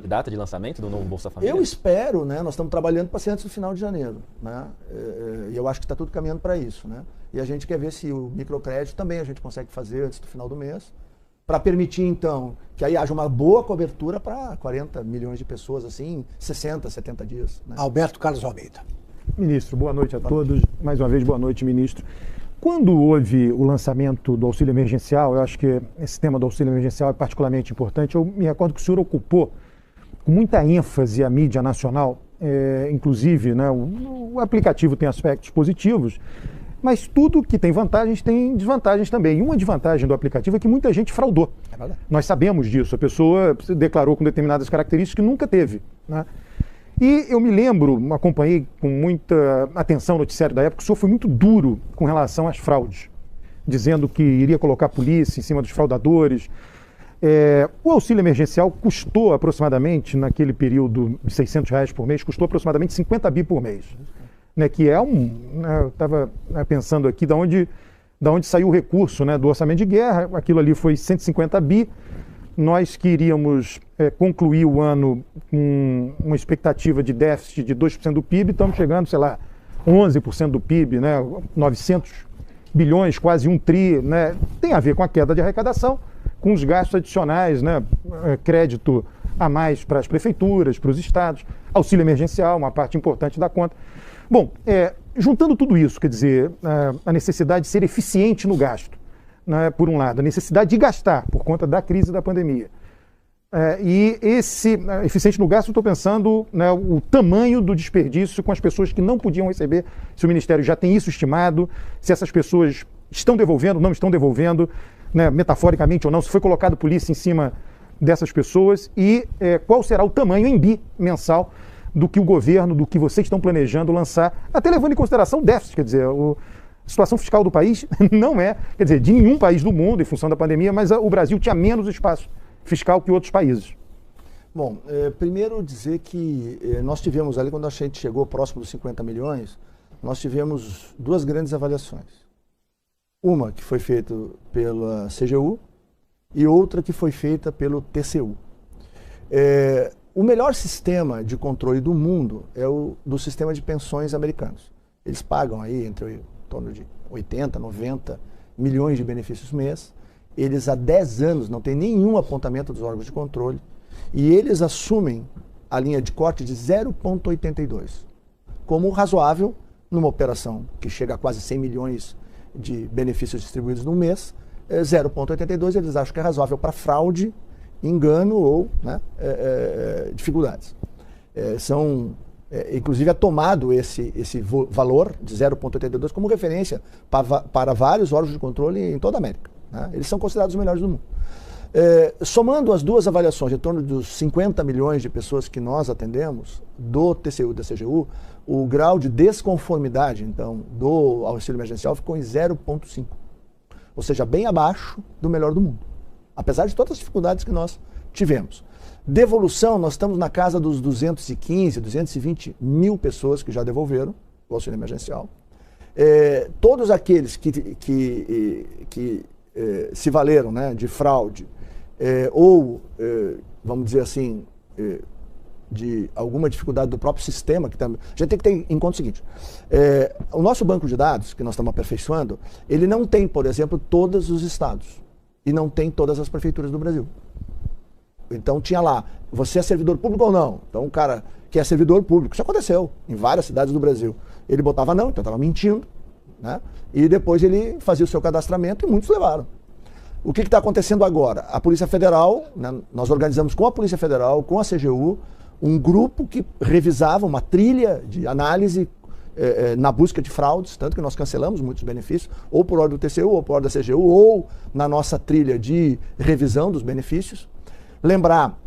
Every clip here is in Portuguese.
Data de lançamento do novo Bolsa Família? Eu espero, né? Nós estamos trabalhando para ser antes do final de janeiro, né? E eu acho que está tudo caminhando para isso, né? E a gente quer ver se o microcrédito também a gente consegue fazer antes do final do mês, para permitir, então, que aí haja uma boa cobertura para 40 milhões de pessoas, assim, 60, 70 dias. Né? Alberto Carlos Almeida. Ministro, boa noite a todos. Mais uma vez, boa noite, ministro. Quando houve o lançamento do auxílio emergencial, eu acho que esse tema do auxílio emergencial é particularmente importante. Eu me recordo que o senhor ocupou com muita ênfase a mídia nacional, inclusive, né, o aplicativo tem aspectos positivos, mas tudo que tem vantagens tem desvantagens também. E uma desvantagem do aplicativo é que muita gente fraudou. Nós sabemos disso. A pessoa se declarou com determinadas características que nunca teve, né? E eu me lembro, acompanhei com muita atenção o noticiário da época, o senhor foi muito duro com relação às fraudes, dizendo que iria colocar a polícia em cima dos fraudadores. O auxílio emergencial custou aproximadamente, naquele período de R$600 por mês, custou aproximadamente 50 bi por mês. Né, que é eu estava pensando aqui da onde saiu o recurso, né, do orçamento de guerra. Aquilo ali foi 150 bi. Nós queríamos concluir o ano com uma expectativa de déficit de 2% do PIB, estamos chegando, sei lá, 11% do PIB, né, 900 bilhões, quase 1 tri, né, tem a ver com a queda de arrecadação, com os gastos adicionais, né, crédito a mais para as prefeituras, para os estados, auxílio emergencial, uma parte importante da conta. Bom, juntando tudo isso, quer dizer, a necessidade de ser eficiente no gasto, né, por um lado, a necessidade de gastar por conta da crise da pandemia. E esse eficiente no gasto, eu estou pensando, né, o tamanho do desperdício com as pessoas que não podiam receber, se o Ministério já tem isso estimado, se essas pessoas estão devolvendo, não estão devolvendo, né, metaforicamente ou não, se foi colocado polícia em cima dessas pessoas e qual será o tamanho em bi mensal do que o governo, do que vocês estão planejando lançar, até levando em consideração o déficit, quer dizer, a situação fiscal do país não é, quer dizer, de nenhum país do mundo em função da pandemia, mas o Brasil tinha menos espaço fiscal que outros países. Bom, primeiro dizer que nós tivemos ali, quando a gente chegou próximo dos 50 milhões, nós tivemos duas grandes avaliações. Uma que foi feita pela CGU e outra que foi feita pelo TCU. O melhor sistema de controle do mundo é o do sistema de pensões americanos. Eles pagam aí em torno de 80, 90 milhões de benefícios mês. Eles há 10 anos não têm nenhum apontamento dos órgãos de controle e eles assumem a linha de corte de 0,82 como razoável numa operação que chega a quase 100 milhões de benefícios distribuídos no mês. 0,82 eles acham que é razoável para fraude, engano ou, né, dificuldades. Inclusive é tomado esse valor de 0,82 como referência para vários órgãos de controle em toda a América. Né? Eles são considerados os melhores do mundo. Somando as duas avaliações, em torno dos 50 milhões de pessoas que nós atendemos, do TCU e da CGU, o grau de desconformidade, então, do auxílio emergencial ficou em 0,5. Ou seja, bem abaixo do melhor do mundo. Apesar de todas as dificuldades que nós tivemos. Devolução, nós estamos na casa dos 215, 220 mil pessoas que já devolveram o auxílio emergencial. Todos aqueles que se valeram, né, de fraude ou, vamos dizer assim, de alguma dificuldade do próprio sistema, que a gente tem que ter em conta o seguinte, o nosso banco de dados, que nós estamos aperfeiçoando, ele não tem, por exemplo, todos os estados e não tem todas as prefeituras do Brasil. Então tinha lá, você é servidor público ou não? Então o cara que é servidor público, isso aconteceu em várias cidades do Brasil. Ele botava não, então estava mentindo, né? E depois ele fazia o seu cadastramento e muitos levaram. O que está acontecendo agora? A Polícia Federal, né, nós organizamos com a Polícia Federal, com a CGU, um grupo que revisava uma trilha de análise na busca de fraudes, tanto que nós cancelamos muitos benefícios, ou por ordem do TCU, ou por ordem da CGU, ou na nossa trilha de revisão dos benefícios. Lembrar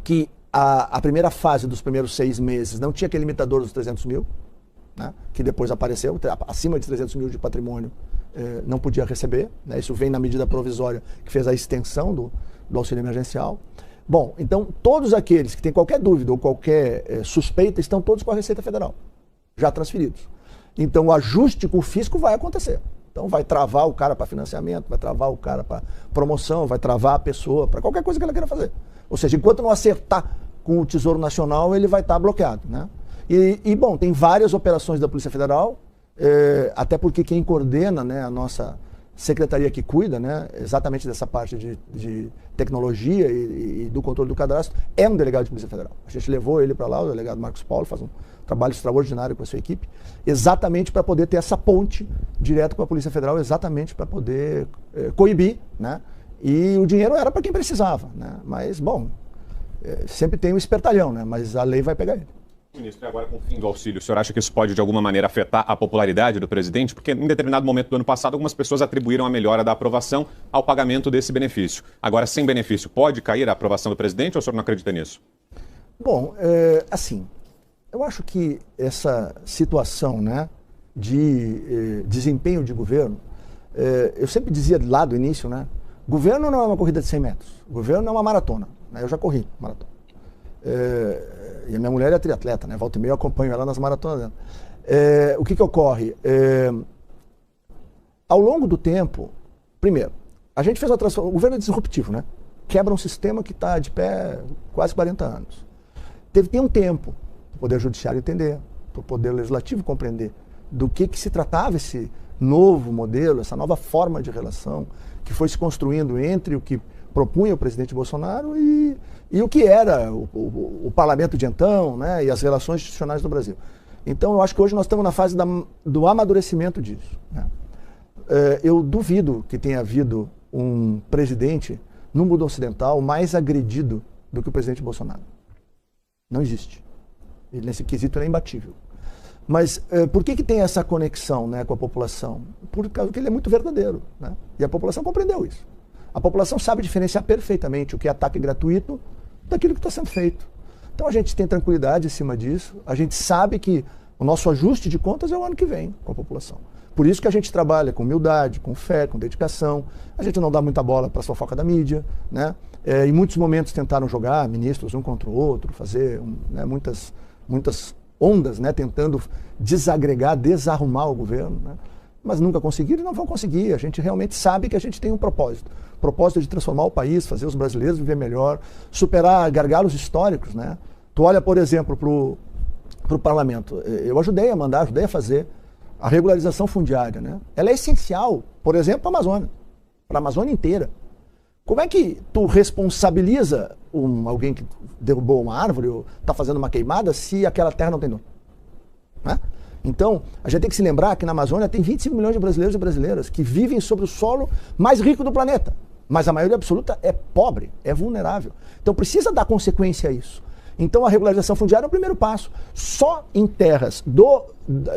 que a primeira fase dos primeiros 6 meses não tinha aquele limitador dos 300 mil, né, que depois apareceu, acima de 300 mil de patrimônio não podia receber, né, isso vem na medida provisória que fez a extensão do auxílio emergencial. Bom, então todos aqueles que têm qualquer dúvida ou qualquer suspeita estão todos com a Receita Federal, já transferidos. Então o ajuste com o fisco vai acontecer. Então vai travar o cara para financiamento, vai travar o cara para promoção, vai travar a pessoa para qualquer coisa que ela queira fazer. Ou seja, enquanto não acertar com o Tesouro Nacional, ele vai estar bloqueado, né? Bom, tem várias operações da Polícia Federal, até porque quem coordena, né, a nossa secretaria que cuida, né, exatamente dessa parte de tecnologia e do controle do cadastro, é um delegado de Polícia Federal. A gente levou ele para lá, o delegado Marcos Paulo, faz um trabalho extraordinário com a sua equipe, exatamente para poder ter essa ponte direto com a Polícia Federal, exatamente para poder coibir, né? E o dinheiro era para quem precisava, né? Mas, bom, sempre tem um espertalhão, né? Mas a lei vai pegar ele. Ministro, e agora com o fim do auxílio, o senhor acha que isso pode de alguma maneira afetar a popularidade do presidente? Porque em determinado momento do ano passado, algumas pessoas atribuíram a melhora da aprovação ao pagamento desse benefício. Agora, sem benefício, pode cair a aprovação do presidente ou o senhor não acredita nisso? Bom, assim, eu acho que essa situação, né, de desempenho de governo, eu sempre dizia lá do início, né, governo não é uma corrida de 100 metros, governo é uma maratona, né, eu já corri maratona. E a minha mulher é triatleta, né? Volta e meia eu acompanho ela nas maratonas dela. O que ocorre? Ao longo do tempo, primeiro, a gente fez uma transformação. O governo é disruptivo, né? Quebra um sistema que está de pé quase 40 anos. Tem um tempo para o Poder Judiciário entender, para o Poder Legislativo compreender do que se tratava esse novo modelo, essa nova forma de relação que foi se construindo entre o que propunha o presidente Bolsonaro e o que era o parlamento de então, né, e as relações institucionais do Brasil. Então, eu acho que hoje nós estamos na fase do amadurecimento disso, né? Eu duvido que tenha havido um presidente no mundo ocidental mais agredido do que o presidente Bolsonaro. Não existe. Ele, nesse quesito, ele é imbatível. Mas por que tem essa conexão, né, com a população? Por causa que ele é muito verdadeiro, né? E a população compreendeu isso. A população sabe diferenciar perfeitamente o que é ataque gratuito daquilo que está sendo feito. Então a gente tem tranquilidade em cima disso, a gente sabe que o nosso ajuste de contas é o ano que vem com a população. Por isso que a gente trabalha com humildade, com fé, com dedicação, a gente não dá muita bola para a fofoca da mídia, né? Em muitos momentos tentaram jogar ministros um contra o outro, fazer né, muitas ondas, né, tentando desagregar, desarrumar o governo, né? Mas nunca conseguiram e não vão conseguir. A gente realmente sabe que a gente tem um propósito de transformar o país, fazer os brasileiros viver melhor, superar gargalos históricos, né? Tu olha, por exemplo, para o parlamento. Eu ajudei a fazer a regularização fundiária, né? Ela é essencial, por exemplo, para a Amazônia inteira. Como é que tu responsabiliza alguém que derrubou uma árvore ou está fazendo uma queimada se aquela terra não tem dono? Né? Então, a gente tem que se lembrar que na Amazônia tem 25 milhões de brasileiros e brasileiras que vivem sobre o solo mais rico do planeta. Mas a maioria absoluta é pobre, é vulnerável. Então precisa dar consequência a isso. Então a regularização fundiária é o primeiro passo. Só em terras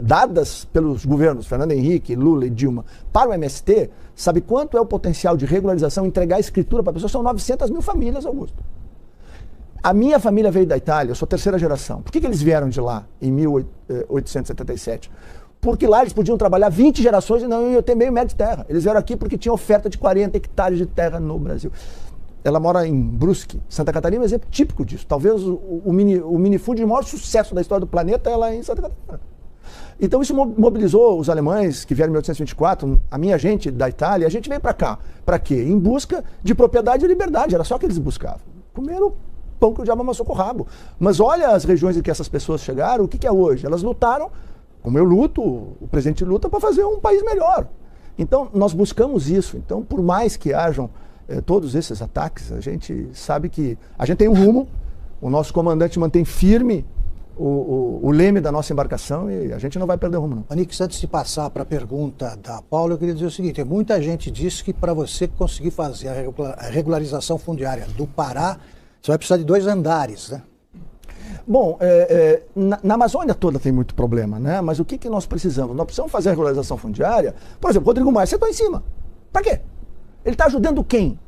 dadas pelos governos Fernando Henrique, Lula e Dilma para o MST, sabe quanto é o potencial de regularização, entregar a escritura para a pessoa? São 900 mil famílias, Augusto. A minha família veio da Itália, eu sou terceira geração. Por que eles vieram de lá em 1877? Porque lá eles podiam trabalhar 20 gerações e não iam ter meio metro de terra. Eles vieram aqui porque tinha oferta de 40 hectares de terra no Brasil. Ela mora em Brusque, Santa Catarina, um exemplo típico disso. Talvez o minifúndio de maior sucesso da história do planeta é lá em Santa Catarina. Então isso mobilizou os alemães que vieram em 1824, a minha gente da Itália, a gente veio para cá. Para quê? Em busca de propriedade e liberdade. Era só o que eles buscavam. Comeram pão que o diabo amassou com o rabo. Mas olha as regiões em que essas pessoas chegaram, o que é hoje? Elas lutaram, como eu luto, o presidente luta para fazer um país melhor. Então nós buscamos isso. Então por mais que hajam todos esses ataques, a gente sabe que a gente tem um rumo, o nosso comandante mantém firme o leme da nossa embarcação e a gente não vai perder o rumo, não. Onix, antes de passar para a pergunta da Paula, eu queria dizer o seguinte: muita gente disse que para você conseguir fazer a regularização fundiária do Pará, você vai precisar de 2 andares, né? Bom, na Amazônia toda tem muito problema, né? Mas o que nós precisamos? Nós precisamos fazer a regularização fundiária. Por exemplo, Rodrigo Maia, você está em cima. Para quê? Ele está ajudando quem?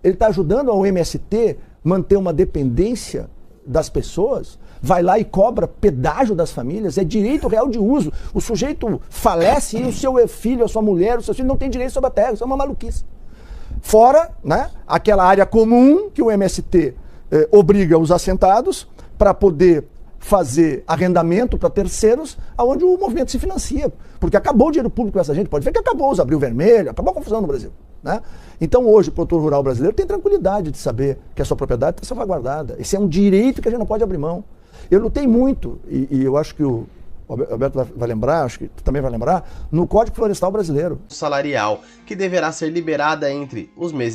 Ele está ajudando ao MST manter uma dependência das pessoas? Vai lá e cobra pedágio das famílias? É direito real de uso. O sujeito falece e o seu filho, a sua mulher, o seu filho não tem direito sobre a terra. Isso é uma maluquice. Fora, né, aquela área comum que o MST obriga os assentados para poder fazer arrendamento para terceiros, aonde o movimento se financia. Porque acabou o dinheiro público com essa gente. Pode ver que acabou os Abril Vermelho, acabou a confusão no Brasil. Né? Então hoje o produtor rural brasileiro tem tranquilidade de saber que a sua propriedade está salvaguardada. Esse é um direito que a gente não pode abrir mão. Eu lutei muito, e eu acho que o Alberto vai lembrar, acho que tu também vai lembrar, no Código Florestal Brasileiro. Salarial, que deverá ser liberada entre os meses